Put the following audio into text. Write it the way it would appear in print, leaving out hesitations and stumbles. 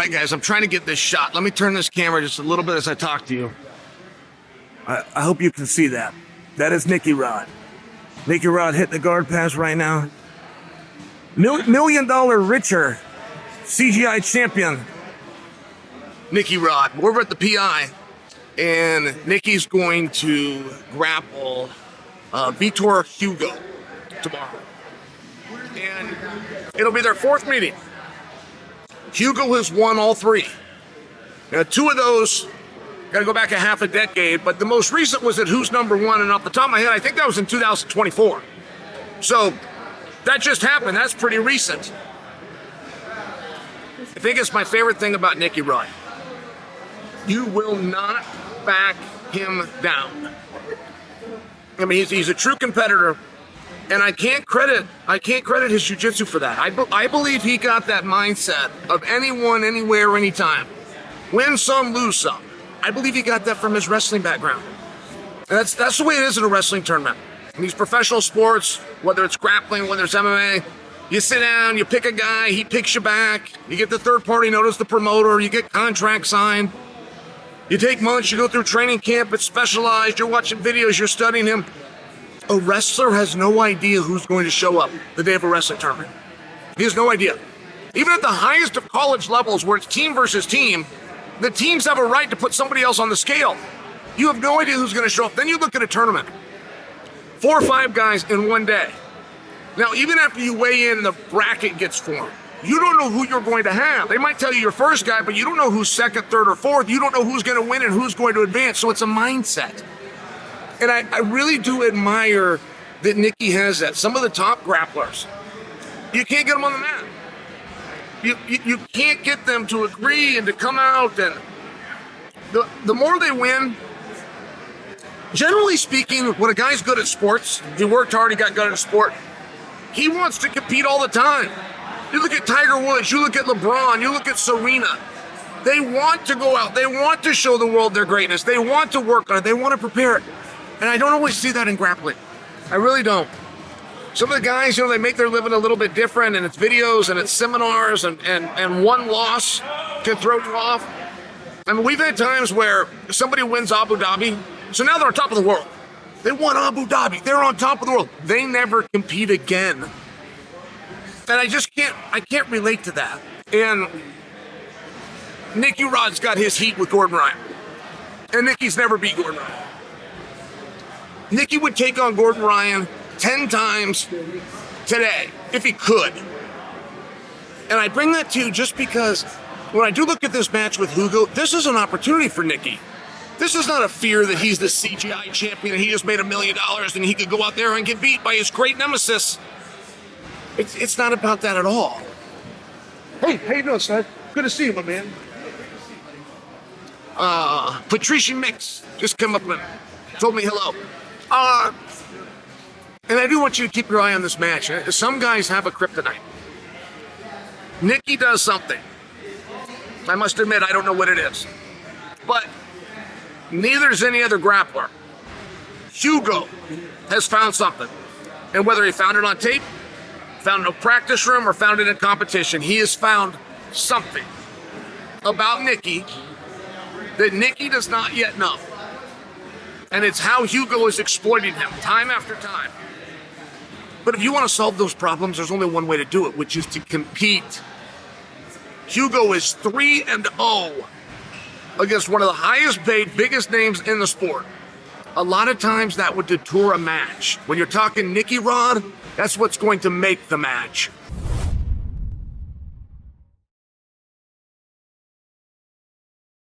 right, guys, I'm trying to get this shot. Let me turn this camera just a little bit as I talk to you. I hope you can see that. That is Nicky Rod. Nicky Rod hitting the guard pass right now. $1 million richer CGI champion. Nicky Rod. We're at the PI, and Nicky's going to grapple Victor Hugo tomorrow. And it'll be their fourth meeting. Hugo has won all three. Now, two of those got to go back a half a decade, but the most recent was at Who's Number One, and off the top of my head, I think that was in 2024. So that just happened. That's pretty recent. I think it's my favorite thing about Nicky Rod. You will not back him down. I mean, he's a true competitor, and I can't credit his jiu-jitsu for that. I believe he got that mindset of anyone, anywhere, anytime. Win some, lose some. I believe he got that from his wrestling background. And that's the way it is in a wrestling tournament. In these professional sports, whether it's grappling, whether it's MMA, you sit down, you pick a guy, he picks you back, you get the third party notice, the promoter, you get contract signed. You take months, you go through training camp, it's specialized, you're watching videos, you're studying him. A wrestler has no idea who's going to show up the day of a wrestling tournament. He has no idea. Even at the highest of college levels where it's team versus team, the teams have a right to put somebody else on the scale. You have no idea who's going to show up. Then you look at a tournament. 4 or 5 guys in one day. Now, even after you weigh in and the bracket gets formed, you don't know who you're going to have. They might tell you your first guy, but you don't know who's second, third, or fourth. You don't know who's going to win and who's going to advance. So it's a mindset. And I really do admire that Nicky has that. Some of the top grapplers, you can't get them on the mat. You can't get them to agree and to come out. And the more they win, generally speaking, when a guy's good at sports, he worked hard, he got good at a sport, he wants to compete all the time. You look at Tiger Woods, you look at LeBron, you look at Serena. They want to go out. They want to show the world their greatness. They want to work on it. They want to prepare it. And I don't always see that in grappling. I really don't. Some of the guys, they make their living a little bit different, and it's videos and it's seminars, and one loss can throw you off. I mean, we've had times where somebody wins Abu Dhabi, so now they're on top of the world. They won Abu Dhabi. They're on top of the world. They never compete again. And I can't relate to that. And Nicky Rod's got his heat with Gordon Ryan. And Nicky's never beat Gordon Ryan. Nicky would take on Gordon Ryan 10 times today, if he could. And I bring that to you just because when I do look at this match with Hugo, this is an opportunity for Nicky. This is not a fear that he's the CGI champion and he just made $1 million and he could go out there and get beat by his great nemesis. It's not about that at all. Hey, how you doing, son? Good to see you, my man. Patricia Mix just come up and told me hello. And I do want you to keep your eye on this match. Some guys have a kryptonite. Nicky does something. I must admit, I don't know what it is. But neither is any other grappler. Hugo has found something. And whether he found it on tape, found it in a practice room, or found it in competition, he has found something about Nicky that Nicky does not yet know. And it's how Hugo is exploiting him time after time. But if you want to solve those problems, there's only one way to do it, which is to compete. Hugo is 3-0 against one of the highest paid, biggest names in the sport. A lot of times that would deter a match. When you're talking Nicky Rod, that's what's going to make the match.